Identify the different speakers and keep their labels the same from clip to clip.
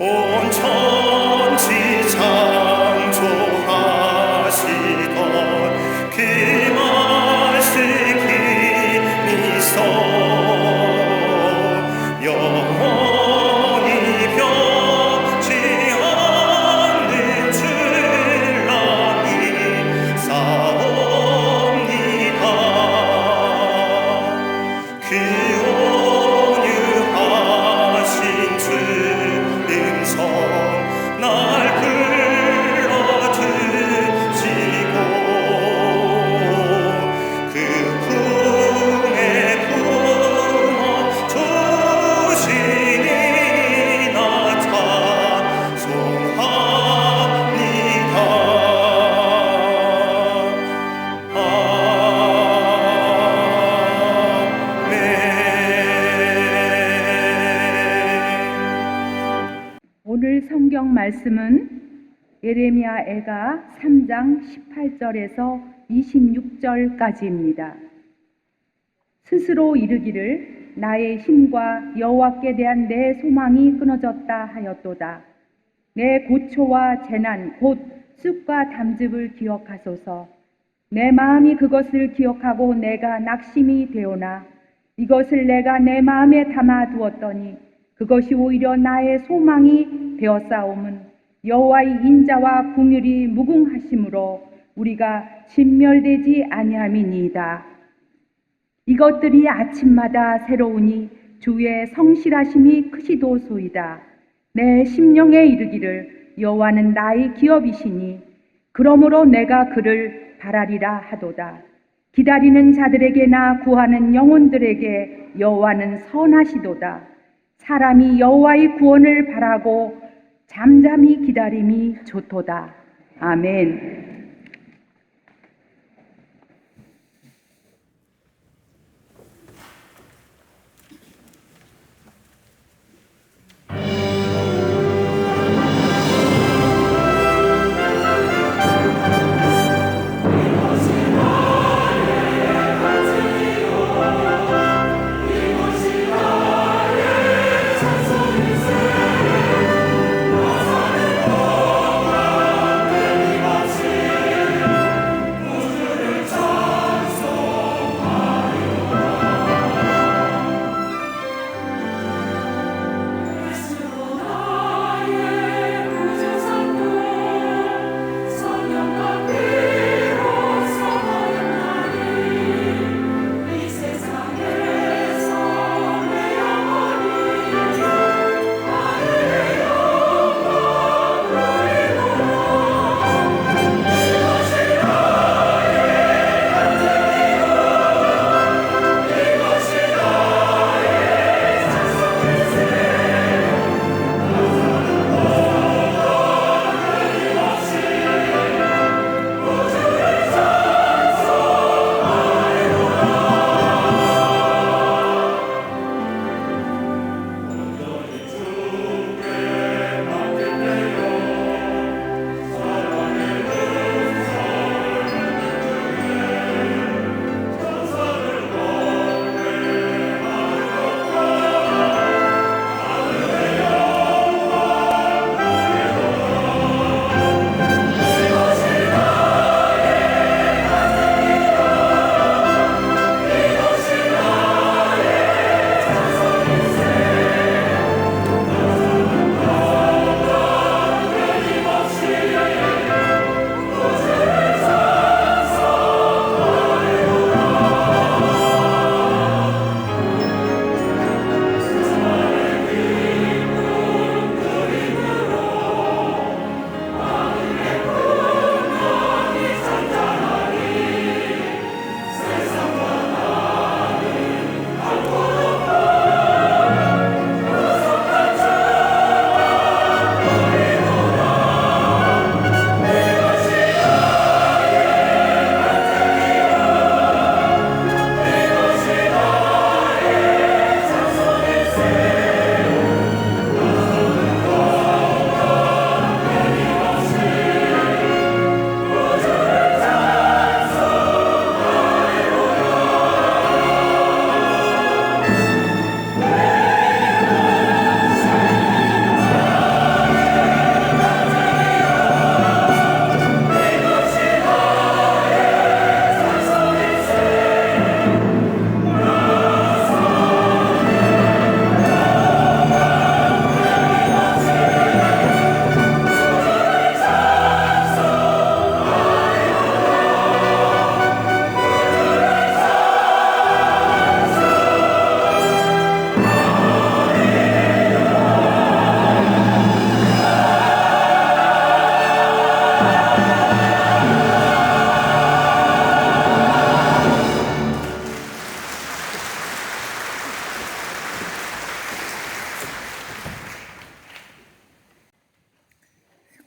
Speaker 1: 온 천지 창조하시던 그 말씀 힘이 있어 영원히 변치 않는 신랑이 싸웁니다. 그 온유하신 주 음성 날 불러드시고 그 품에 품어 주시니 나 찬송합니다. 아멘.
Speaker 2: 오늘 성경 말씀은 예레미야 애가 3장 18절에서 26절까지입니다. 스스로 이르기를 나의 힘과 여호와께 대한 내 소망이 끊어졌다 하였도다. 내 고초와 재난 곧 쑥과 담즙을 기억하소서. 내 마음이 그것을 기억하고 내가 낙심이 되오나 이것을 내가 내 마음에 담아 두었더니 그것이 오히려 나의 소망이 되었사옴은 여호와의 인자와 긍휼이 무궁하심으로 우리가 진멸되지 아니함이니이다. 이것들이 아침마다 새로우니 주의 성실하심이 크시도소이다. 내 심령에 이르기를 여호와는 나의 기업이시니 그러므로 내가 그를 바라리라 하도다. 기다리는 자들에게나 구하는 영혼들에게 여호와는 선하시도다. 사람이 여호와의 구원을 바라고 잠잠히 기다림이 좋도다. 아멘.
Speaker 1: 주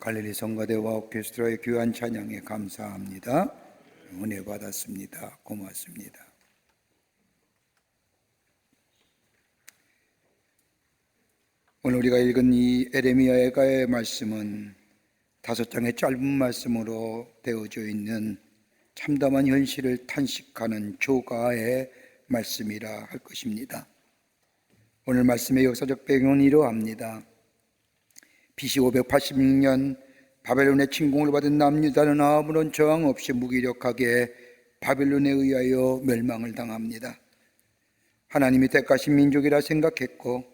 Speaker 3: 갈릴리 성가대와 오케스트라의 귀한 찬양에 감사합니다. 은혜 받았습니다. 고맙습니다. 오늘 우리가 읽은 이 에레미야의 말씀은 5장의 짧은 말씀으로 되어져 있는 참담한 현실을 탄식하는 조가의 말씀이라 할 것입니다. 오늘 말씀의 역사적 배경은 이러합니다. BC 586년 바벨론의 침공을 받은 남유다는 아무런 저항 없이 무기력하게 바벨론에 의하여 멸망을 당합니다. 하나님이 택하신 민족이라 생각했고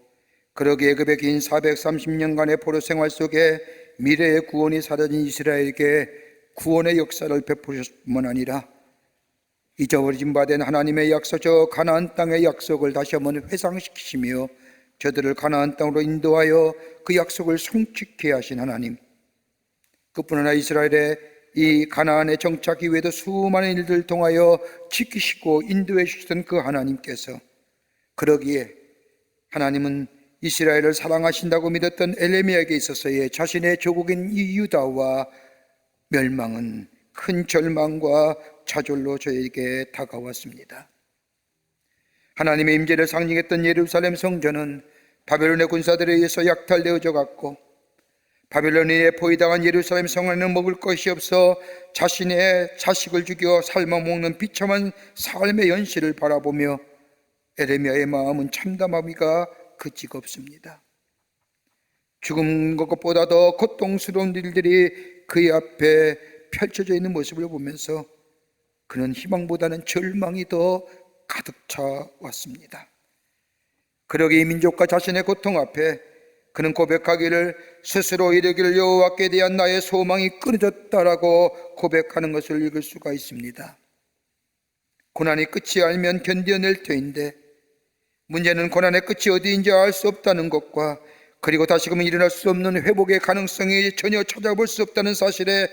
Speaker 3: 그러기에 그 긴 430년간의 포로 생활 속에 미래의 구원이 사라진 이스라엘에게 구원의 역사를 베푸셨을 뿐만 아니라 잊어버려진 바 된 하나님의 약속적 가나안 땅의 약속을 다시 한번 회상시키시며 저들을 가나안 땅으로 인도하여 그 약속을 성취케 하신 하나님, 그뿐 아니라 이스라엘의 이 가나안에 정착 이후에도 수많은 일들을 통하여 지키시고 인도해 주시던 그 하나님께서, 그러기에 하나님은 이스라엘을 사랑하신다고 믿었던 에레미야에게 있어서의 자신의 조국인 이 유다와 멸망은 큰 절망과 좌절로 저에게 다가왔습니다. 하나님의 임재를 상징했던 예루살렘 성전은 바벨론의 군사들에 의해서 약탈되어져 갔고, 바벨론에 포위당한 예루살렘 성안에는 먹을 것이 없어 자신의 자식을 죽여 삶아 먹는 비참한 삶의 현실을 바라보며 에레미야의 마음은 참담하기가 그치가 없습니다. 죽은 것보다 더 고통스러운 일들이 그의 앞에 펼쳐져 있는 모습을 보면서 그는 희망보다는 절망이 더 가득 차왔습니다. 그러기에 민족과 자신의 고통 앞에 그는 고백하기를, 스스로 이르기를 여호와께 대한 나의 소망이 끊어졌다라고 고백하는 것을 읽을 수가 있습니다. 고난이 끝이 알면 견뎌낼 터인데 문제는 고난의 끝이 어디인지 알 수 없다는 것과, 그리고 다시금 일어날 수 없는 회복의 가능성이 전혀 찾아볼 수 없다는 사실에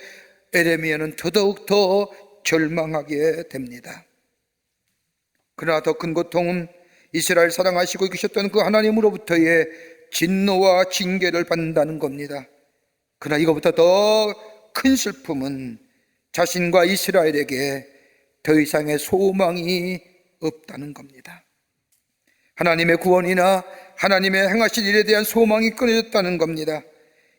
Speaker 3: 에레미야는 더더욱 더 절망하게 됩니다. 그러나 더 큰 고통은 이스라엘 사랑하시고 계셨던 그 하나님으로부터의 진노와 징계를 받는다는 겁니다. 그러나 이것보다 더 큰 슬픔은 자신과 이스라엘에게 더 이상의 소망이 없다는 겁니다. 하나님의 구원이나 하나님의 행하실 일에 대한 소망이 끊어졌다는 겁니다.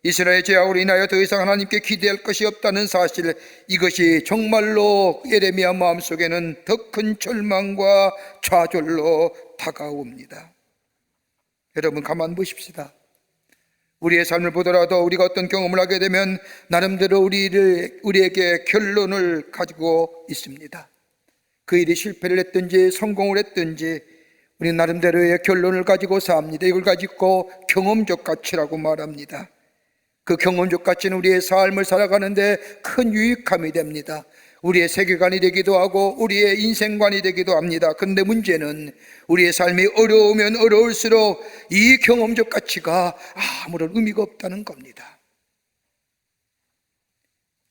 Speaker 3: 이스라엘의 죄악으로 인하여 더 이상 하나님께 기대할 것이 없다는 사실, 이것이 정말로 예레미야 마음속에는 더 큰 절망과 좌절로 다가옵니다. 여러분, 가만 보십시다. 우리의 삶을 보더라도 우리가 어떤 경험을 하게 되면 나름대로 우리에게 결론을 가지고 있습니다. 그 일이 실패를 했든지 성공을 했든지 우리는 나름대로의 결론을 가지고 삽니다. 이걸 가지고 경험적 가치라고 말합니다. 그 경험적 가치는 우리의 삶을 살아가는데 큰 유익함이 됩니다. 우리의 세계관이 되기도 하고 우리의 인생관이 되기도 합니다. 그런데 문제는 우리의 삶이 어려우면 어려울수록 이 경험적 가치가 아무런 의미가 없다는 겁니다.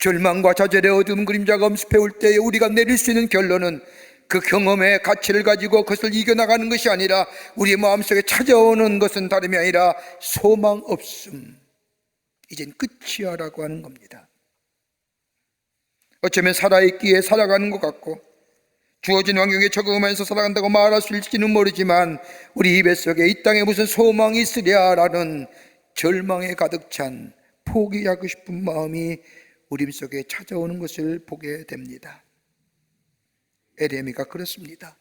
Speaker 3: 절망과 좌절의 어두운 그림자가 엄습해올 때에 우리가 내릴 수 있는 결론은 그 경험의 가치를 가지고 그것을 이겨나가는 것이 아니라 우리의 마음속에 찾아오는 것은 다름이 아니라 소망 없음, 이젠 끝이야 라고 하는 겁니다. 어쩌면 살아있기에 살아가는 것 같고 주어진 환경에 적응하면서 살아간다고 말할 수 있을지는 모르지만 우리 입에 속에 이 땅에 무슨 소망이 있으랴라는 절망에 가득 찬 포기하고 싶은 마음이 우리 속에 찾아오는 것을 보게 됩니다. 에레미야가 그렇습니다.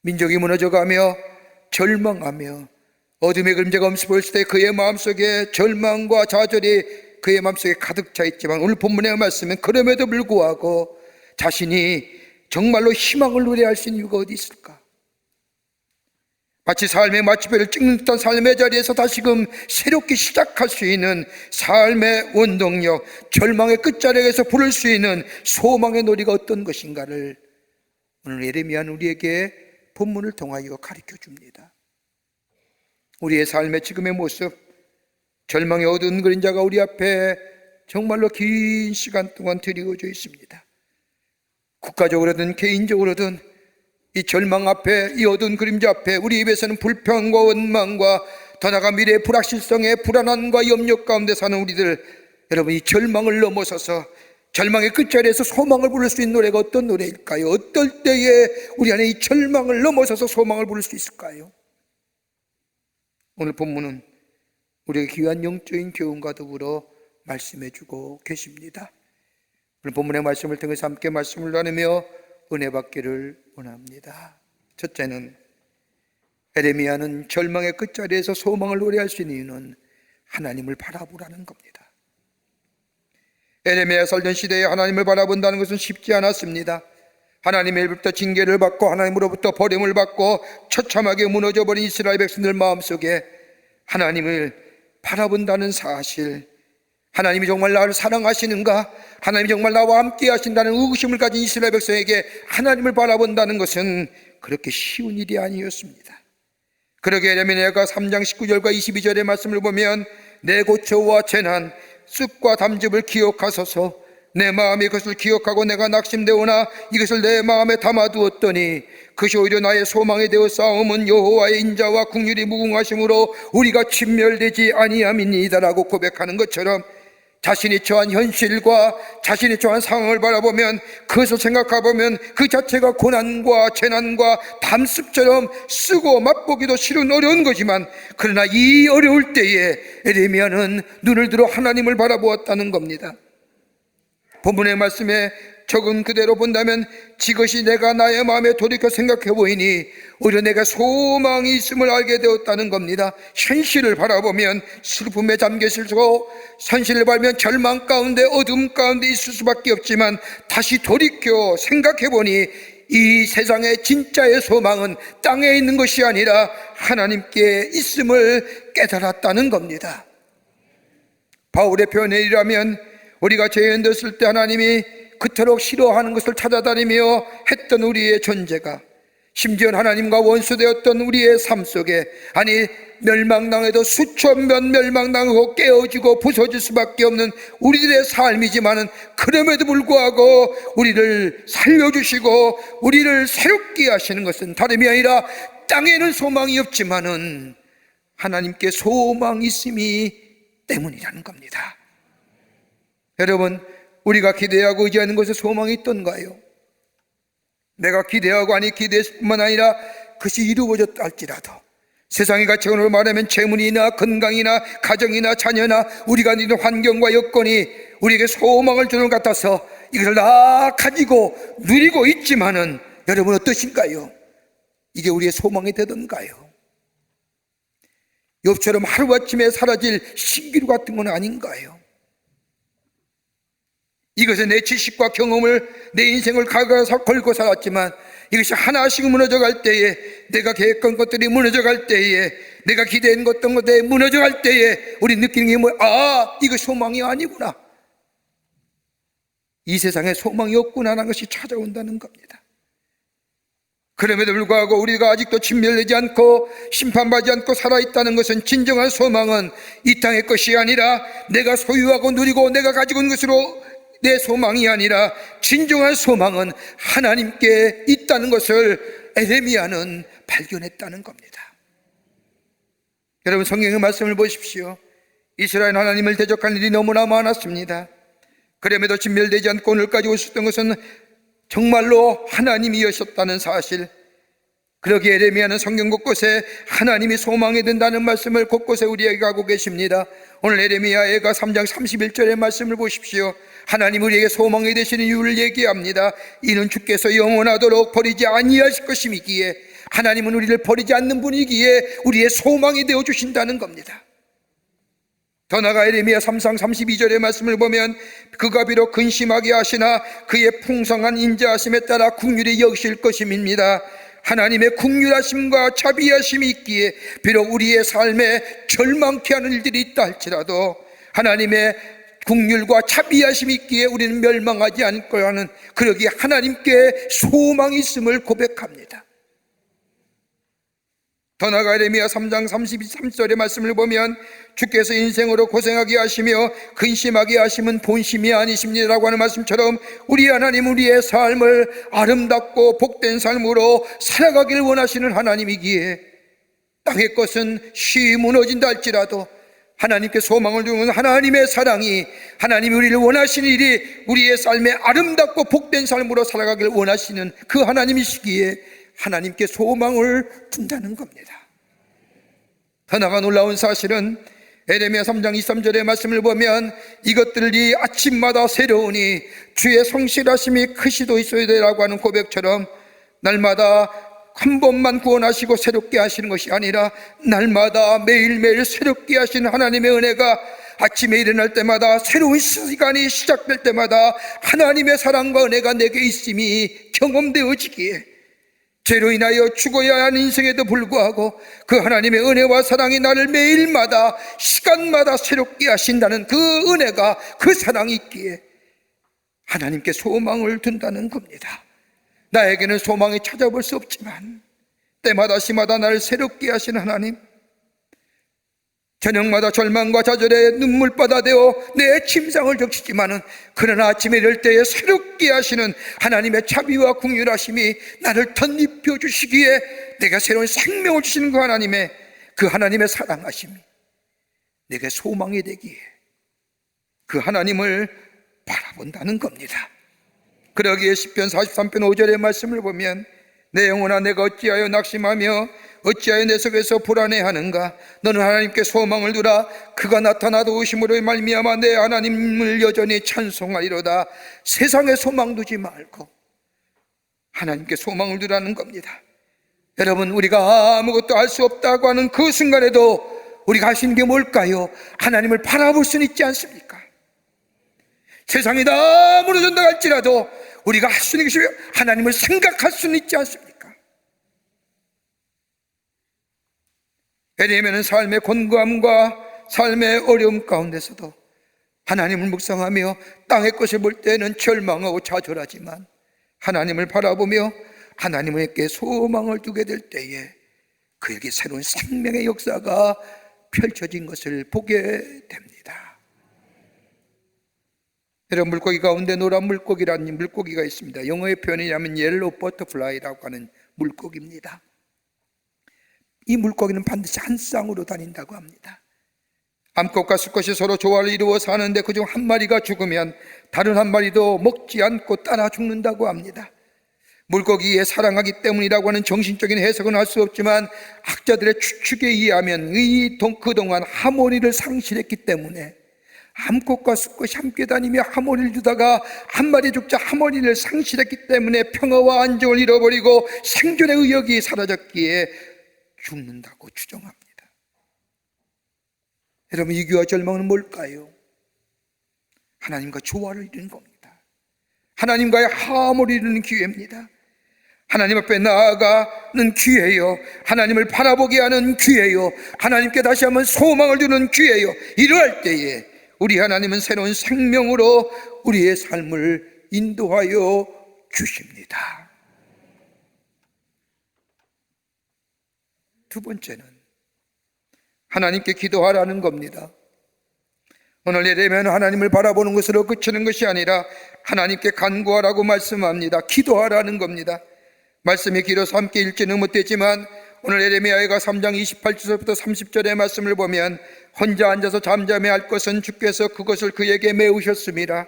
Speaker 3: 민족이 무너져가며 절망하며 어둠의 그림자가 엄습할 때 그의 마음속에 절망과 좌절이 그의 마음속에 가득 차 있지만 오늘 본문의 말씀은 그럼에도 불구하고 자신이 정말로 희망을 노래할 수 있는 이유가 어디 있을까? 마치 삶의 마침표를 찍는 듯한 삶의 자리에서 다시금 새롭게 시작할 수 있는 삶의 원동력, 절망의 끝자락에서 부를 수 있는 소망의 놀이가 어떤 것인가를 오늘 예레미야는 우리에게 본문을 통하여 가르쳐 줍니다. 우리의 삶의 지금의 모습, 절망의 어두운 그림자가 우리 앞에 정말로 긴 시간 동안 드리워져 있습니다. 국가적으로든 개인적으로든 이 절망 앞에, 이 어두운 그림자 앞에 우리 입에서는 불평과 원망과 더 나아가 미래의 불확실성에 불안함과 염려 가운데 사는 우리들, 여러분, 이 절망을 넘어서서 절망의 끝자리에서 소망을 부를 수 있는 노래가 어떤 노래일까요? 어떨 때에 우리 안에 이 절망을 넘어서서 소망을 부를 수 있을까요? 오늘 본문은 우리에게 귀한 영적인 교훈과 더불어 말씀해 주고 계십니다. 오늘 본문의 말씀을 통해서 함께 말씀을 나누며 은혜 받기를 원합니다. 첫째는, 에레미야는 절망의 끝자리에서 소망을 노래할 수 있는 이유는 하나님을 바라보라는 겁니다. 에레미야 살던 시대에 하나님을 바라본다는 것은 쉽지 않았습니다. 하나님으로부터 징계를 받고 하나님으로부터 버림을 받고 처참하게 무너져버린 이스라엘 백성들 마음속에 하나님을 바라본다는 사실, 하나님이 정말 나를 사랑하시는가, 하나님이 정말 나와 함께 하신다는 의구심을 가진 이스라엘 백성에게 하나님을 바라본다는 것은 그렇게 쉬운 일이 아니었습니다. 그러게 에레미야가 3장 19절과 22절의 말씀을 보면, 내 고초와 재난, 쑥과 담즙을 기억하소서. 내 마음이 그것을 기억하고 내가 낙심되오나 이것을 내 마음에 담아두었더니 그것이 오히려 나의 소망이 되어 싸움은 여호와의 인자와 긍휼이 무궁하심으로 우리가 진멸되지 아니함이니이다라고 고백하는 것처럼, 자신이 처한 현실과 자신이 처한 상황을 바라보면, 그것을 생각해보면 그 자체가 고난과 재난과 담습처럼 쓰고 맛보기도 싫은 어려운 거지만, 그러나 이 어려울 때에 에레미야는 눈을 들어 하나님을 바라보았다는 겁니다. 본문의 말씀에 적은 그대로 본다면, 지것이 내가 나의 마음에 돌이켜 생각해 보이니 오히려 내가 소망이 있음을 알게 되었다는 겁니다. 현실을 바라보면 슬픔에 잠겼을고, 현실을 바라보면 절망 가운데 어둠 가운데 있을 수밖에 없지만, 다시 돌이켜 생각해 보니 이 세상의 진짜의 소망은 땅에 있는 것이 아니라 하나님께 있음을 깨달았다는 겁니다. 바울의 표현에 의하면, 우리가 죄인 됐을 때 하나님이 그토록 싫어하는 것을 찾아다니며 했던 우리의 존재가, 심지어 하나님과 원수되었던 우리의 삶 속에, 아니 멸망당해도 수천 번 멸망당하고 깨어지고 부서질 수밖에 없는 우리들의 삶이지만은, 그럼에도 불구하고 우리를 살려주시고 우리를 새롭게 하시는 것은 다름이 아니라 땅에는 소망이 없지만은 하나님께 소망이 있음이 때문이라는 겁니다. 여러분, 우리가 기대하고 의지하는 것에 소망이 있던가요? 내가 기대하고 아니 기대했을 뿐만 아니라 그것이 이루어졌다 할지라도, 세상의 가치관으로 말하면 재물이나 건강이나 가정이나 자녀나 우리가 있는 환경과 여건이 우리에게 소망을 주는 것 같아서 이것을 다 가지고 누리고 있지만은, 여러분 어떠신가요? 이게 우리의 소망이 되던가요? 욥처럼 하루아침에 사라질 신기루 같은 건 아닌가요? 이것은 내 지식과 경험을, 내 인생을 걸고 살았지만 이것이 하나씩 무너져갈 때에, 내가 계획한 것들이 무너져갈 때에, 내가 기대한 것들이 무너져갈 때에 우리 느끼는 게 뭐야? 아, 이거 소망이 아니구나, 이 세상에 소망이 없구나라는 것이 찾아온다는 겁니다. 그럼에도 불구하고 우리가 아직도 진멸되지 않고 심판받지 않고 살아있다는 것은, 진정한 소망은 이 땅의 것이 아니라 내가 소유하고 누리고 내가 가지고 있는 것으로 내 소망이 아니라, 진정한 소망은 하나님께 있다는 것을 에레미야는 발견했다는 겁니다. 여러분, 성경의 말씀을 보십시오. 이스라엘 하나님을 대적하는 일이 너무나 많았습니다. 그럼에도 진멸되지 않고 오늘까지 오셨던 것은 정말로 하나님이셨다는 사실, 그러기에 에레미야는 성경 곳곳에 하나님이 소망이 된다는 말씀을 곳곳에 우리에게 하고 계십니다. 오늘 에레미야가 3장 31절의 말씀을 보십시오. 하나님 우리에게 소망이 되시는 이유를 얘기합니다. 이는 주께서 영원하도록 버리지 아니하실 것임이기에, 하나님은 우리를 버리지 않는 분이기에 우리의 소망이 되어 주신다는 겁니다. 더 나아가 에레미야 3장 32절의 말씀을 보면, 그가 비록 근심하게 하시나 그의 풍성한 인자하심에 따라 긍휼히 여기실 것임입니다. 하나님의 긍휼하심과 자비하심이 있기에 비록 우리의 삶에 절망케 하는 일들이 있다 할지라도 하나님의 긍휼과 자비하심이 있기에 우리는 멸망하지 않을 거라는, 그러기에 하나님께 소망이 있음을 고백합니다. 더 나아가 에레미야 3장 33절의 말씀을 보면, 주께서 인생으로 고생하게 하시며 근심하게 하심은 본심이 아니십니다라고 하는 말씀처럼, 우리 하나님 우리의 삶을 아름답고 복된 삶으로 살아가기를 원하시는 하나님이기에 땅의 것은 쉬이 무너진다 할지라도 하나님께 소망을 두는 하나님의 사랑이, 하나님이 우리를 원하시는 일이 우리의 삶에 아름답고 복된 삶으로 살아가길 원하시는 그 하나님이시기에 하나님께 소망을 둔다는 겁니다. 하나가 놀라운 사실은 에레미야 3장 23절의 말씀을 보면 이것들이 아침마다 새로우니 주의 성실하심이 크시도이소이되라고 하는 고백처럼 날마다 한 번만 구원하시고 새롭게 하시는 것이 아니라 날마다 매일매일 새롭게 하시는 하나님의 은혜가 아침에 일어날 때마다 새로운 시간이 시작될 때마다 하나님의 사랑과 은혜가 내게 있음이 경험되어지기에 죄로 인하여 죽어야 하는 인생에도 불구하고 그 하나님의 은혜와 사랑이 나를 매일마다 시간마다 새롭게 하신다는 그 은혜가, 그 사랑이 있기에 하나님께 소망을 둔다는 겁니다. 나에게는 소망이 찾아볼 수 없지만 때마다 시마다 나를 새롭게 하시는 하나님, 저녁마다 절망과 좌절에 눈물바다 되어 내 침상을 적시지만은 그러나 아침에 이럴 때에 새롭게 하시는 하나님의 자비와 긍휼하심이 나를 덧입혀 주시기에 내가 새로운 생명을 주시는 그 하나님의 사랑하심이 내게 소망이 되기에 그 하나님을 바라본다는 겁니다. 그러기에 시편 43편 5절의 말씀을 보면 내 영혼아 내가 어찌하여 낙심하며 어찌하여 내 속에서 불안해하는가. 너는 하나님께 소망을 두라. 그가 나타나 도우심으로 말미암아 내 하나님을 여전히 찬송하리로다. 세상에 소망 두지 말고 하나님께 소망을 두라는 겁니다. 여러분, 우리가 아무것도 알 수 없다고 하는 그 순간에도 우리가 할 수 있는 게 뭘까요? 하나님을 바라볼 수는 있지 않습니까? 세상이 다 무너진다 할지라도 우리가 할 수 있는 것이 하나님을 생각할 수는 있지 않습니까? 에레미야는 삶의 곤고함과 삶의 어려움 가운데서도 하나님을 묵상하며 땅의 것을 볼 때는 절망하고 좌절하지만 하나님을 바라보며 하나님께 소망을 두게 될 때에 그에게 새로운 생명의 역사가 펼쳐진 것을 보게 됩니다. 여러분, 물고기 가운데 노란 물고기라는 물고기가 있습니다. 영어의 표현이라면 옐로우 버터플라이라고 하는 물고기입니다. 이 물고기는 반드시 한 쌍으로 다닌다고 합니다. 암컷과 수컷이 서로 조화를 이루어 사는데 그중 한 마리가 죽으면 다른 한 마리도 먹지 않고 따라 죽는다고 합니다. 물고기에 사랑하기 때문이라고 하는 정신적인 해석은 할 수 없지만 학자들의 추측에 의하면 그동안 하모니를 상실했기 때문에 암컷과 수컷이 함께 다니며 하모니를 두다가 한 마리 죽자 하모니를 상실했기 때문에 평화와 안정을 잃어버리고 생존의 의욕이 사라졌기에 죽는다고 추정합니다. 여러분, 이기와 절망은 뭘까요? 하나님과 조화를 이루는 겁니다. 하나님과의 화합을 이루는 기회입니다. 하나님 앞에 나아가는 기회요, 하나님을 바라보게 하는 기회요, 하나님께 다시 한번 소망을 주는 기회요. 이러할 때에 우리 하나님은 새로운 생명으로 우리의 삶을 인도하여 주십니다. 두 번째는 하나님께 기도하라는 겁니다. 오늘 예레미야는 하나님을 바라보는 것으로 그치는 것이 아니라 하나님께 간구하라고 말씀합니다. 기도하라는 겁니다. 말씀이 길어서 함께 읽지는 못했지만 오늘 예레미야가 3장 28절부터 30절의 말씀을 보면 혼자 앉아서 잠잠해 할 것은 주께서 그것을 그에게 메우셨음이라.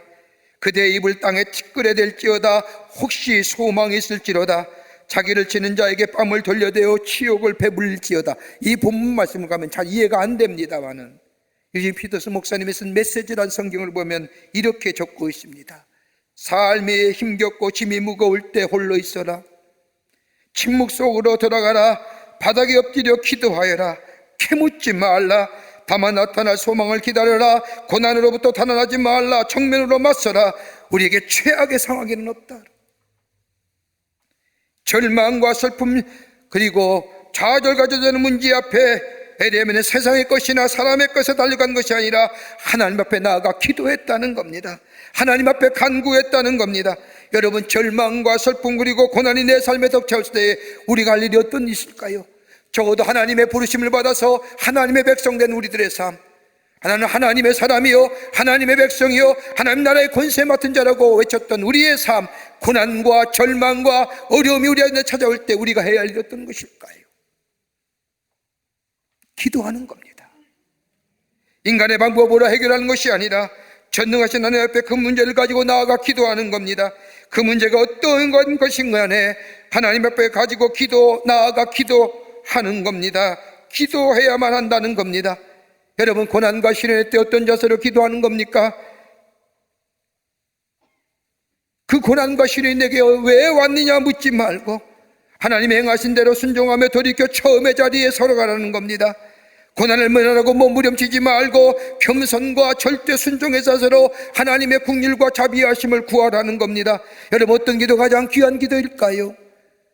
Speaker 3: 그대의 입을 땅에 티끌에 댈지어다. 혹시 소망이 있을지로다. 자기를 치는 자에게 뺨을 돌려대어 치욕을 베풀지어다. 이 본문 말씀을 가면 잘 이해가 안 됩니다만은 유진 피터스 목사님이 쓴 메시지란 성경을 보면 이렇게 적고 있습니다. 삶이 힘겹고 짐이 무거울 때 홀로 있어라. 침묵 속으로 들어가라. 바닥에 엎드려 기도하여라. 캐묻지 말라. 다만 나타날 소망을 기다려라. 고난으로부터 달아나지 말라. 정면으로 맞서라. 우리에게 최악의 상황에는 없다. 절망과 슬픔 그리고 좌절가져 되는 문제 앞에 에레미야는 세상의 것이나 사람의 것에 달려간 것이 아니라 하나님 앞에 나아가 기도했다는 겁니다. 하나님 앞에 간구했다는 겁니다. 여러분, 절망과 슬픔 그리고 고난이 내 삶에 덮쳐올 때 우리가 할 일이 어떤 일이 있을까요? 적어도 하나님의 부르심을 받아서 하나님의 백성된 우리들의 삶, 하나는 하나님의 사람이요 하나님의 백성이요 하나님 나라의 권세 맡은 자라고 외쳤던 우리의 삶, 고난과 절망과 어려움이 우리한테 찾아올 때 우리가 해야 할 일이 어떤 것일까요? 기도하는 겁니다. 인간의 방법으로 해결하는 것이 아니라 전능하신 하나님 앞에 그 문제를 가지고 나아가 기도하는 겁니다. 그 문제가 어떤 것인 간에 하나님 앞에 가지고 나아가 기도하는 겁니다. 기도해야만 한다는 겁니다. 여러분, 고난과 시련의 때 어떤 자세로 기도하는 겁니까? 그 고난과 시련이 내게 왜 왔느냐 묻지 말고 하나님이 행하신 대로 순종하며 돌이켜 처음의 자리에 서러가라는 겁니다. 고난을 면하고 몸부림치지 말고 겸손과 절대 순종의 자세로 하나님의 긍휼과 자비하심을 구하라는 겁니다. 여러분, 어떤 기도가 가장 귀한 기도일까요?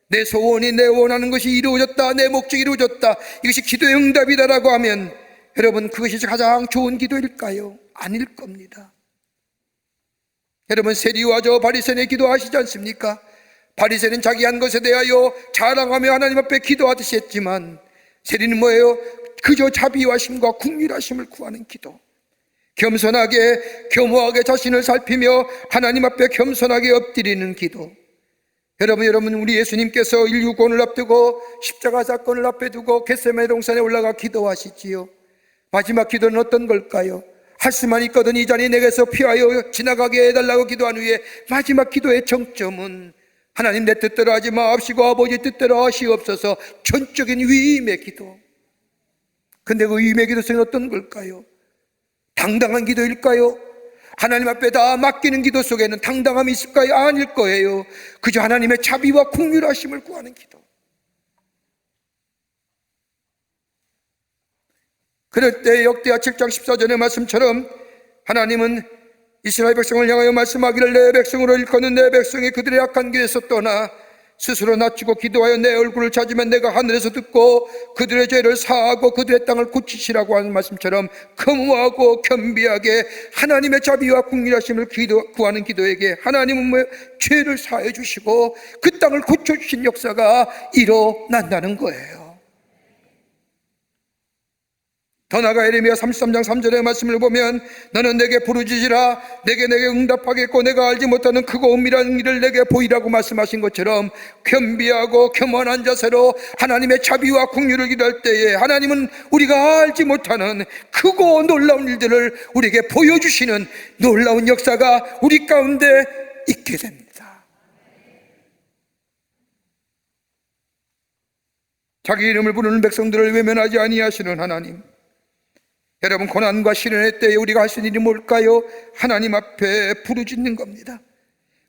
Speaker 3: 내 소원이, 내 원하는 것이 이루어졌다, 내 목적이 이루어졌다, 이것이 기도의 응답이다라고 하면 여러분, 그것이 가장 좋은 기도일까요? 아닐 겁니다. 여러분, 세리와 저 바리새인의 기도 아시지 않습니까? 바리새인은 자기 한 것에 대하여 자랑하며 하나님 앞에 기도하듯이 했지만 세리는 뭐예요? 그저 자비하심과 긍휼하심을 구하는 기도, 겸손하게 겸허하게 자신을 살피며 하나님 앞에 겸손하게 엎드리는 기도. 여러분, 우리 예수님께서 인류권을 앞두고 십자가 사건을 앞에 두고 겟세마네 동산에 올라가 기도하시지요. 마지막 기도는 어떤 걸까요? 할 수만 있거든 이 잔이 내게서 피하여 지나가게 해달라고 기도한 후에 마지막 기도의 정점은 하나님, 내 뜻대로 하지 마옵시고 아버지 뜻대로 하시옵소서. 전적인 위임의 기도. 근데 그 위임의 기도성은 어떤 걸까요? 당당한 기도일까요? 하나님 앞에 다 맡기는 기도 속에는 당당함이 있을까요? 아닐 거예요. 그저 하나님의 자비와 긍휼하심을 구하는 기도. 그럴 때 역대하 7장 14절의 말씀처럼 하나님은 이스라엘 백성을 향하여 말씀하기를 내 백성으로 일컫는 내 백성이 그들의 악한 길에서 떠나 스스로 낮추고 기도하여 내 얼굴을 찾으면 내가 하늘에서 듣고 그들의 죄를 사하고 그들의 땅을 고치시라고 하는 말씀처럼 겸허하고 겸비하게 하나님의 자비와 긍휼하심을 구하는 기도에게 하나님은 죄를 사해 주시고 그 땅을 고쳐주신 역사가 일어난다는 거예요. 더 나아가 에레미야 33장 3절의 말씀을 보면 너는 내게 부르짖으라 내게 응답하겠고 내가 알지 못하는 크고 은밀한 일을 내게 보이라고 말씀하신 것처럼 겸비하고 겸허한 자세로 하나님의 자비와 긍휼을 기도할 때에 하나님은 우리가 알지 못하는 크고 놀라운 일들을 우리에게 보여주시는 놀라운 역사가 우리 가운데 있게 됩니다. 자기 이름을 부르는 백성들을 외면하지 아니하시는 하나님, 여러분, 고난과 시련의 때에 우리가 할 수 있는 일이 뭘까요? 하나님 앞에 부르짖는 겁니다.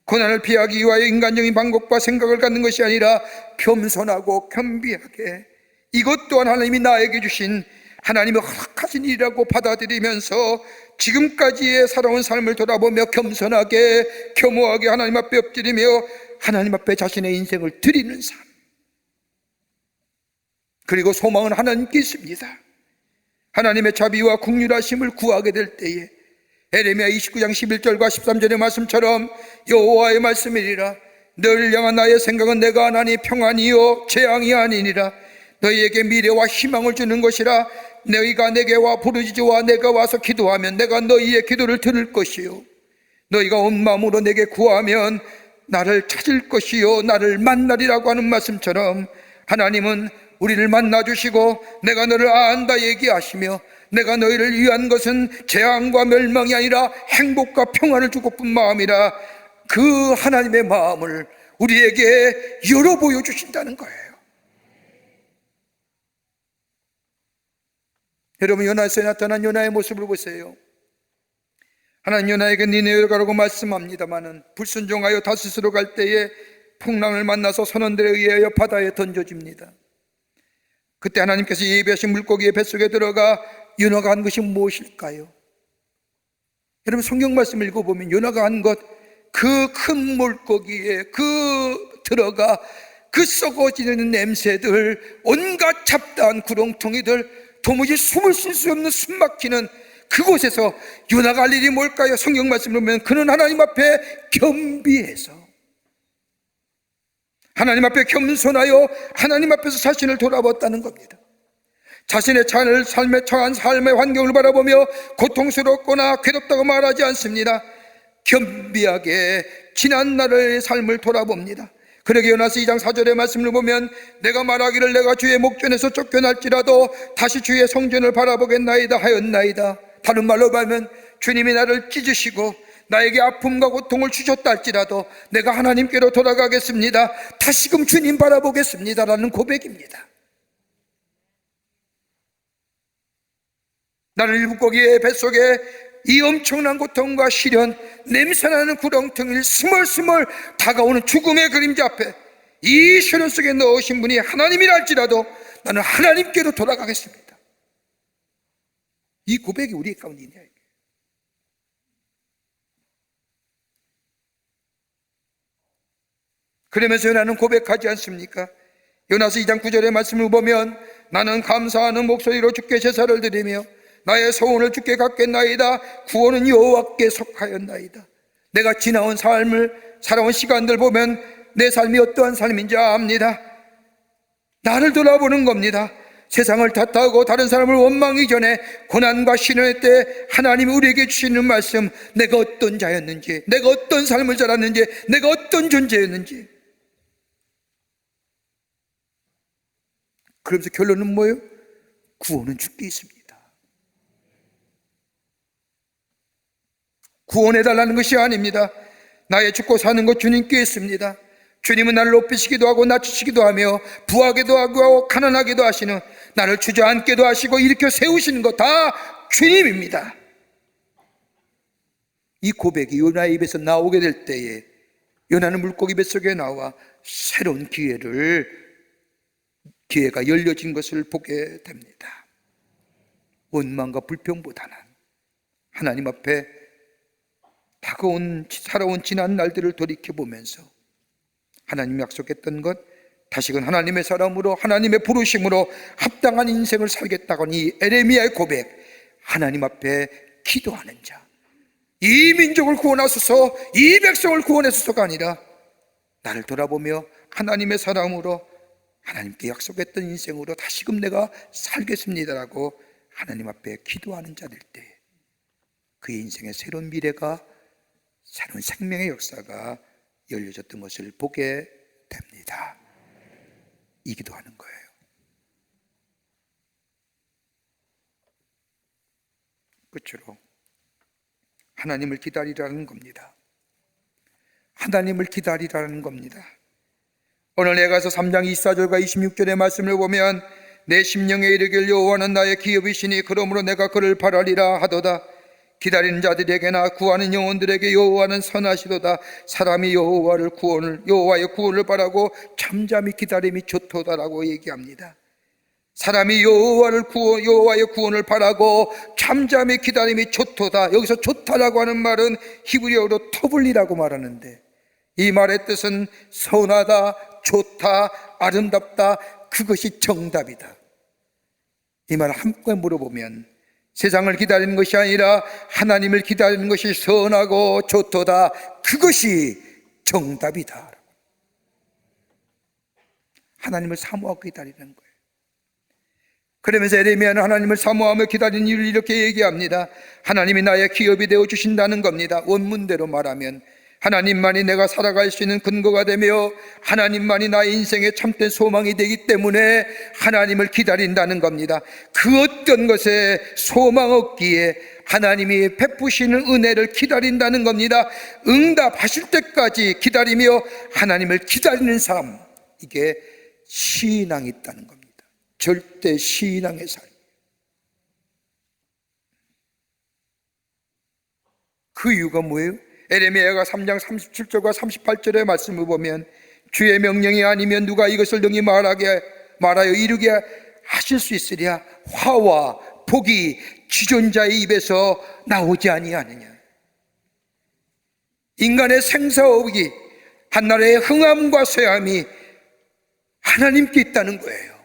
Speaker 3: 고난을 피하기 위하여 인간적인 방법과 생각을 갖는 것이 아니라 겸손하고 겸비하게 이것 또한 하나님이 나에게 주신 하나님의 허락하신 일이라고 받아들이면서 지금까지의 살아온 삶을 돌아보며 겸손하게 겸허하게 하나님 앞에 엎드리며 하나님 앞에 자신의 인생을 드리는 삶. 그리고 소망은 하나님께 있습니다. 하나님의 자비와 긍휼하심을 구하게 될 때에 에레미야 29장 11절과 13절의 말씀처럼 여호와의 말씀이니라 너를 향한 나의 생각은 내가 하나니 평안이요 재앙이 아니니라 너희에게 미래와 희망을 주는 것이라 너희가 내게 와 부르짖으와 내가 와서 기도하면 내가 너희의 기도를 들을 것이요 너희가 온 마음으로 내게 구하면 나를 찾을 것이요 나를 만나리라고 하는 말씀처럼 하나님은 우리를 만나주시고 내가 너를 안다 얘기하시며 내가 너희를 위한 것은 재앙과 멸망이 아니라 행복과 평안을 주고픈 마음이라 그 하나님의 마음을 우리에게 열어 보여주신다는 거예요. 여러분, 요나서에 나타난 요나의 모습을 보세요. 하나님 요나에게 니네로 가라고 말씀합니다마는 불순종하여 다스스로 갈 때에 풍랑을 만나서 선원들에 의하여 바다에 던져집니다. 그때 하나님께서 예비하신 물고기의 뱃속에 들어가 요나가 한 것이 무엇일까요? 여러분, 성경 말씀을 읽어보면 요나가 한 것, 그 큰 물고기에 들어가 그 썩어지는 냄새들, 온갖 잡다한 구렁텅이들, 도무지 숨을 쉴 수 없는 숨 막히는 그곳에서 요나가 할 일이 뭘까요? 성경 말씀을 보면 그는 하나님 앞에 겸비해서 하나님 앞에 겸손하여 하나님 앞에서 자신을 돌아봤다는 겁니다. 자신의 삶에 처한 삶의 환경을 바라보며 고통스럽거나 괴롭다고 말하지 않습니다. 겸비하게 지난 날의 삶을 돌아봅니다. 그러게 요나서 2장 4절의 말씀을 보면 내가 말하기를 내가 주의 목전에서 쫓겨날지라도 다시 주의 성전을 바라보겠나이다 하였나이다. 다른 말로 말하면 주님이 나를 찢으시고 나에게 아픔과 고통을 주셨다 할지라도 내가 하나님께로 돌아가겠습니다. 다시금 주님 바라보겠습니다라는 고백입니다. 나는 일국고기의 뱃속에 이 엄청난 고통과 시련, 냄새나는 구렁텅이를 스멀스멀 다가오는 죽음의 그림자 앞에 이 시련 속에 넣으신 분이 하나님이라 할지라도 나는 하나님께로 돌아가겠습니다. 이 고백이 우리 가운데 있냐. 그러면서 요나는 고백하지 않습니까? 요나서 2장 9절의 말씀을 보면 나는 감사하는 목소리로 주께 제사를 드리며 나의 소원을 주께 갖겠나이다. 구원은 여호와께 속하였나이다. 내가 지나온 삶을 살아온 시간들 보면 내 삶이 어떠한 삶인지 압니다. 나를 돌아보는 겁니다. 세상을 탓하고 다른 사람을 원망하기 전에 고난과 시련의 때 하나님이 우리에게 주시는 말씀, 내가 어떤 자였는지, 내가 어떤 삶을 살았는지, 내가 어떤 존재였는지. 그러면서 결론은 뭐예요? 구원은 주께 있습니다. 구원해달라는 것이 아닙니다. 나의 죽고 사는 것 주님께 있습니다. 주님은 나를 높이시기도 하고 낮추시기도 하며 부하게도 하고 가난하게도 하시는, 나를 주저앉게도 하시고 일으켜 세우시는 것 다 주님입니다. 이 고백이 요나의 입에서 나오게 될 때에 요나는 물고기 뱃속에 나와 새로운 기회가 열려진 것을 보게 됩니다. 원망과 불평보다는 하나님 앞에 살아온 지난 날들을 돌이켜보면서 하나님이 약속했던 것, 다시금 하나님의 사람으로 하나님의 부르심으로 합당한 인생을 살겠다고 이 에레미야의 고백, 하나님 앞에 기도하는 자, 이 민족을 구원하소서, 이 백성을 구원하소서가 아니라 나를 돌아보며 하나님의 사람으로 하나님께 약속했던 인생으로 다시금 내가 살겠습니다라고 하나님 앞에 기도하는 자들 때 그의 인생의 새로운 미래가, 새로운 생명의 역사가 열려졌던 것을 보게 됩니다. 이 기도하는 거예요. 끝으로 하나님을 기다리라는 겁니다. 하나님을 기다리라는 겁니다. 오늘 내가서 3장 24절과 26절의 말씀을 보면 내 심령에 이르길 여호와는 나의 기업이시니 그러므로 내가 그를 바라리라 하도다. 기다리는 자들에게나 구하는 영혼들에게 여호와는 선하시도다. 사람이 여호와의 구원을 바라고 잠잠히 기다림이 좋도다라고 얘기합니다. 사람이 여호와의 구원을 바라고 잠잠히 기다림이 좋도다. 여기서 좋다라고 하는 말은 히브리어로 토블리라고 말하는데 이 말의 뜻은 선하다, 좋다, 아름답다, 그것이 정답이다. 이 말을 한꺼번에 물어보면 세상을 기다리는 것이 아니라 하나님을 기다리는 것이 선하고 좋도다, 그것이 정답이다. 하나님을 사모하고 기다리는 거예요. 그러면서 에레미야는 하나님을 사모하며 기다리는 이유를 이렇게 얘기합니다. 하나님이 나의 기업이 되어 주신다는 겁니다. 원문대로 말하면 하나님만이 내가 살아갈 수 있는 근거가 되며 하나님만이 나의 인생의 참된 소망이 되기 때문에 하나님을 기다린다는 겁니다. 그 어떤 것에 소망 없기에 하나님이 베푸시는 은혜를 기다린다는 겁니다. 응답하실 때까지 기다리며 하나님을 기다리는 삶, 이게 신앙이 있다는 겁니다. 절대 신앙의 삶. 그 이유가 뭐예요? 에레미야가 3장 37절과 38절의 말씀을 보면 주의 명령이 아니면 누가 이것을 능히 말하여 이루게 하실 수 있으랴. 화와 복이 지존자의 입에서 나오지 아니하느냐. 인간의 생사업이 한나라의 흥함과 쇠함이 하나님께 있다는 거예요.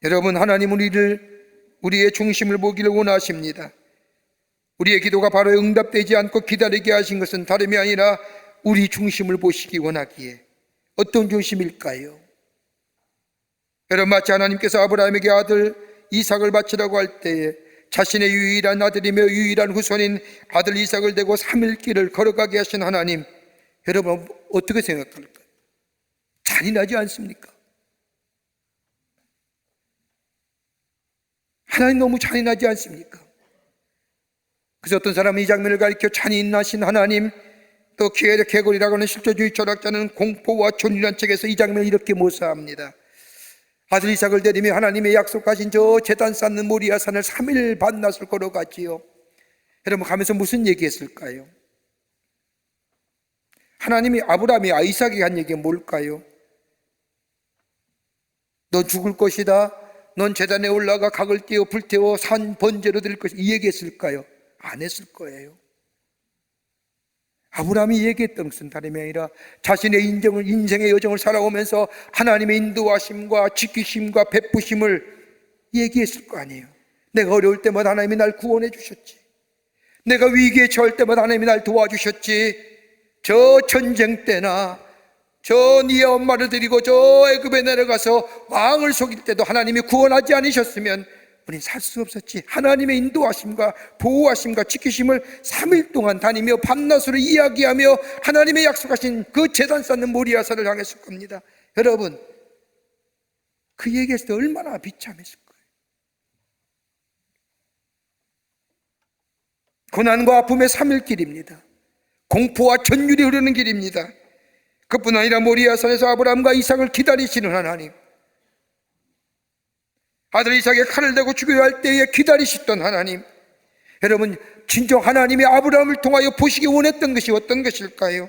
Speaker 3: 여러분, 하나님은 우리의 중심을 보기를 원하십니다. 우리의 기도가 바로 응답되지 않고 기다리게 하신 것은 다름이 아니라 우리 중심을 보시기 원하기에. 어떤 중심일까요? 여러분, 마치 하나님께서 아브라함에게 아들 이삭을 바치라고 할 때에 자신의 유일한 아들이며 유일한 후손인 아들 이삭을 대고 3일 길을 걸어가게 하신 하나님, 여러분 어떻게 생각할까요? 잔인하지 않습니까? 하나님 너무 잔인하지 않습니까? 그래서 어떤 사람은 이 장면을 가리켜 잔인하신 하나님, 또 기회의 개골이라고 하는 실존주의 철학자는 공포와 존이라는 책에서 이 장면을 이렇게 묘사합니다. 아들 이삭을 데리며 하나님의 약속하신 저 제단 쌓는 모리아 산을 3일 반낮을 걸어갔지요. 여러분 가면서 무슨 얘기했을까요? 하나님이 아브라함이 이삭에게 한 얘기가 뭘까요? 넌 죽을 것이다. 넌 제단에 올라가 각을 띄워 불태워 산 번제로 드릴 것이다. 이 얘기했을까요? 안 했을 거예요. 아브라함이 얘기했던 것은 다름이 아니라 자신의 인생의 여정을 살아오면서 하나님의 인도하심과 지키심과 베푸심을 얘기했을 거 아니에요. 내가 어려울 때마다 하나님이 날 구원해 주셨지. 내가 위기에 처할 때마다 하나님이 날 도와주셨지. 저 전쟁 때나 저 네 엄마를 데리고 저 애굽에 내려가서 왕을 속일 때도 하나님이 구원하지 않으셨으면 우린 살 수 없었지. 하나님의 인도하심과 보호하심과 지키심을 3일 동안 다니며 밤낮으로 이야기하며 하나님의 약속하신 그 제단 쌓는 모리아산을 향했을 겁니다. 여러분 그 얘기했을 때 얼마나 비참했을 거예요. 고난과 아픔의 3일 길입니다. 공포와 전율이 흐르는 길입니다. 그뿐 아니라 모리아산에서 아브라함과 이삭을 기다리시는 하나님, 아들 이삭의 칼을 대고 죽여야 할 때에 기다리셨던 하나님, 여러분 진정 하나님이 아브라함을 통하여 보시기 원했던 것이 어떤 것일까요?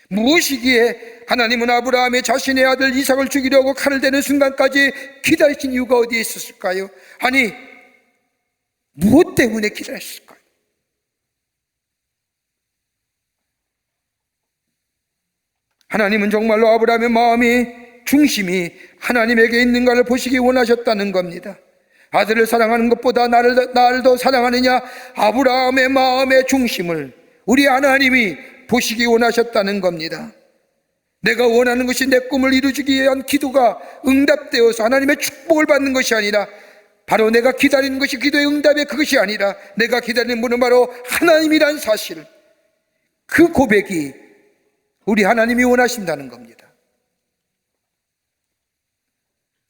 Speaker 3: 무엇이기에 하나님은 아브라함의 자신의 아들 이삭을 죽이려고 칼을 대는 순간까지 기다리신 이유가 어디에 있었을까요? 아니 무엇 때문에 기다렸을까요? 하나님은 정말로 아브라함의 마음이 중심이 하나님에게 있는가를 보시기 원하셨다는 겁니다. 아들을 사랑하는 것보다 나를 더 사랑하느냐, 아브라함의 마음의 중심을 우리 하나님이 보시기 원하셨다는 겁니다. 내가 원하는 것이 내 꿈을 이루기 위한 기도가 응답되어서 하나님의 축복을 받는 것이 아니라, 바로 내가 기다리는 것이 기도의 응답의 그것이 아니라 내가 기다리는 분은 바로 하나님이란 사실, 그 고백이 우리 하나님이 원하신다는 겁니다.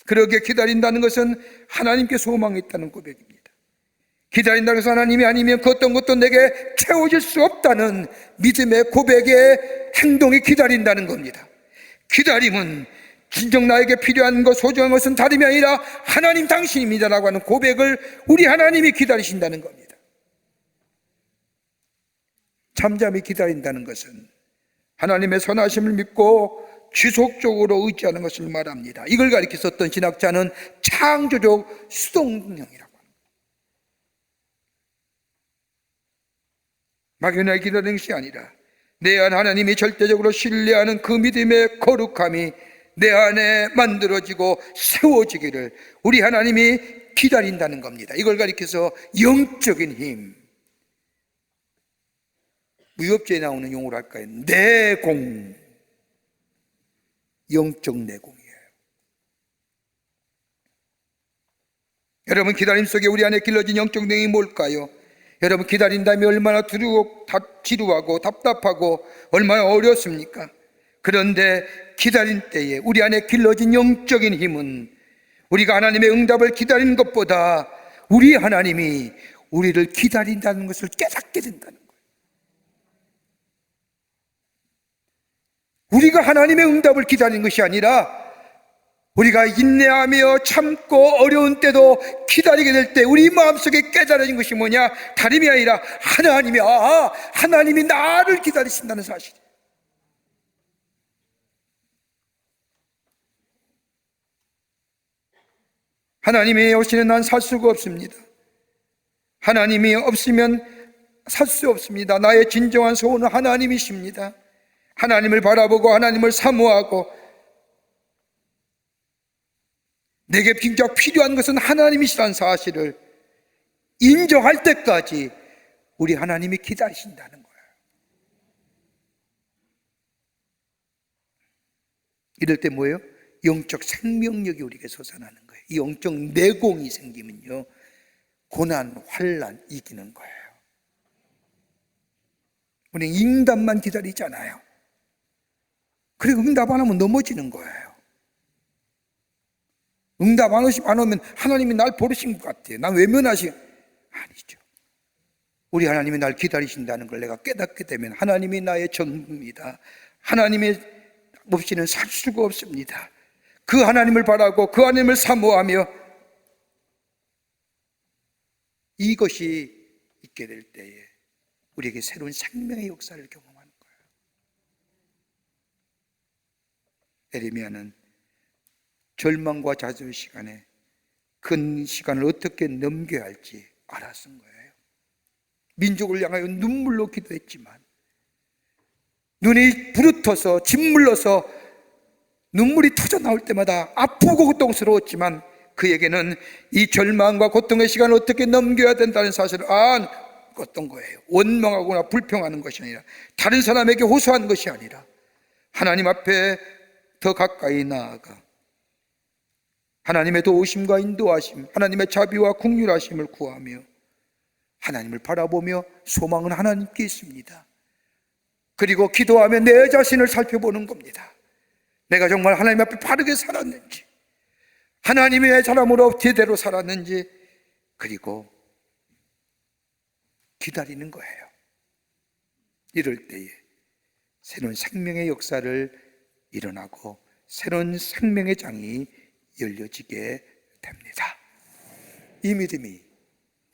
Speaker 3: 그러게 기다린다는 것은 하나님께 소망했다는 고백입니다. 기다린다는 것은 하나님이 아니면 그 어떤 것도 내게 채워질 수 없다는 믿음의 고백의 행동이 기다린다는 겁니다. 기다림은 진정 나에게 필요한 것, 소중한 것은 다름이 아니라 하나님 당신입니다라고 하는 고백을 우리 하나님이 기다리신다는 겁니다. 잠잠히 기다린다는 것은 하나님의 선하심을 믿고 지속적으로 의지하는 것을 말합니다. 이걸 가리켜서 어떤 신학자는 창조적 수동능력이라고 합니다. 막연하게 기다리는 것이 아니라 내 안 하나님이 절대적으로 신뢰하는 그 믿음의 거룩함이 내 안에 만들어지고 세워지기를 우리 하나님이 기다린다는 겁니다. 이걸 가리켜서 영적인 힘, 무협지에 나오는 용어로 할까요? 내공, 영적 내공이에요. 여러분 기다림 속에 우리 안에 길러진 영적 내공이 뭘까요? 여러분 기다린다면 얼마나 지루하고 답답하고 얼마나 어렵습니까? 그런데 기다릴 때에 우리 안에 길러진 영적인 힘은 우리가 하나님의 응답을 기다리는 것보다 우리 하나님이 우리를 기다린다는 것을 깨닫게 된다는 거예요. 우리가 하나님의 응답을 기다리는 것이 아니라 우리가 인내하며 참고 어려운 때도 기다리게 될 때 우리 마음속에 깨달아진 것이 뭐냐? 다름이 아니라 하나님이 나를 기다리신다는 사실이에요. 하나님이 오시는 난 살 수가 없습니다. 하나님이 없으면 살 수 없습니다. 나의 진정한 소원은 하나님이십니다. 하나님을 바라보고 하나님을 사모하고 내게 진짜 필요한 것은 하나님이시라는 사실을 인정할 때까지 우리 하나님이 기다리신다는 거예요. 이럴 때 뭐예요? 영적 생명력이 우리에게 솟아나는 거예요. 이 영적 내공이 생기면요, 고난, 환난 이기는 거예요. 우리는 응답만 기다리잖아요. 그리고 응답 안 하면 넘어지는 거예요. 응답 안 오면 하나님이 날 버리신 것 같아요. 난 외면하시 아니죠. 우리 하나님이 날 기다리신다는 걸 내가 깨닫게 되면 하나님이 나의 전부입니다. 하나님이 없이는 살 수가 없습니다. 그 하나님을 바라고 그 하나님을 사모하며 이것이 있게 될 때에 우리에게 새로운 생명의 역사를 경험하는 거예요. 에레미야는 절망과 좌절 시간에 그 시간을 어떻게 넘겨야 할지 알았은 거예요. 민족을 향하여 눈물로 기도했지만 눈이 부르터서 짓물러서 눈물이 터져 나올 때마다 아프고 고통스러웠지만 그에게는 이 절망과 고통의 시간을 어떻게 넘겨야 된다는 사실을 알았던 거예요. 원망하거나 불평하는 것이 아니라 다른 사람에게 호소하는 것이 아니라 하나님 앞에 더 가까이 나아가 하나님의 도우심과 인도하심, 하나님의 자비와 긍휼하심을 구하며 하나님을 바라보며 소망은 하나님께 있습니다. 그리고 기도하며 내 자신을 살펴보는 겁니다. 내가 정말 하나님 앞에 바르게 살았는지, 하나님의 사람으로 제대로 살았는지, 그리고 기다리는 거예요. 이럴 때에 새로운 생명의 역사를 일어나고 새로운 생명의 장이 열려지게 됩니다. 이 믿음이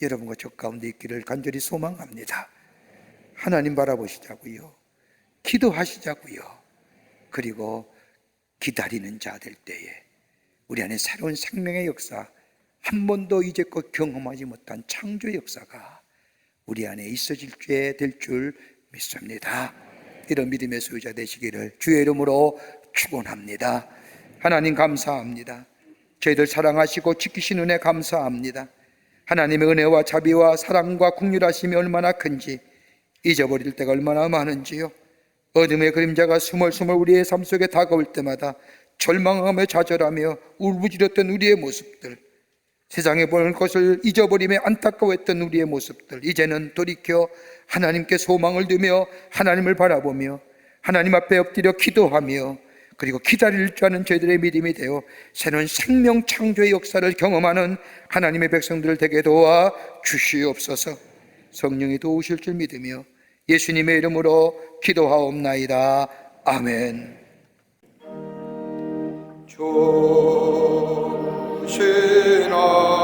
Speaker 3: 여러분과 저 가운데 있기를 간절히 소망합니다. 하나님 바라보시자고요. 기도하시자고요. 그리고 기다리는 자 될 때에 우리 안에 새로운 생명의 역사, 한 번도 이제껏 경험하지 못한 창조의 역사가 우리 안에 있어질 때 될 줄 믿습니다. 이런 믿음의 소유자 되시기를 주의 이름으로 축원합니다. 하나님 감사합니다. 저희들 사랑하시고 지키신 은혜 감사합니다. 하나님의 은혜와 자비와 사랑과 긍휼하심이 얼마나 큰지, 잊어버릴 때가 얼마나 많은지요. 어둠의 그림자가 스멀스멀 우리의 삶 속에 다가올 때마다 절망하며 좌절하며 울부짖었던 우리의 모습들, 세상에 보는 것을 잊어버리며 안타까워했던 우리의 모습들, 이제는 돌이켜 하나님께 소망을 두며 하나님을 바라보며 하나님 앞에 엎드려 기도하며 그리고 기다릴 줄 아는 저희들의 믿음이 되어 새로운 생명 창조의 역사를 경험하는 하나님의 백성들을 되게 도와 주시옵소서. 성령이 도우실 줄 믿으며 예수님의 이름으로 기도하옵나이다. 아멘.
Speaker 4: 조신아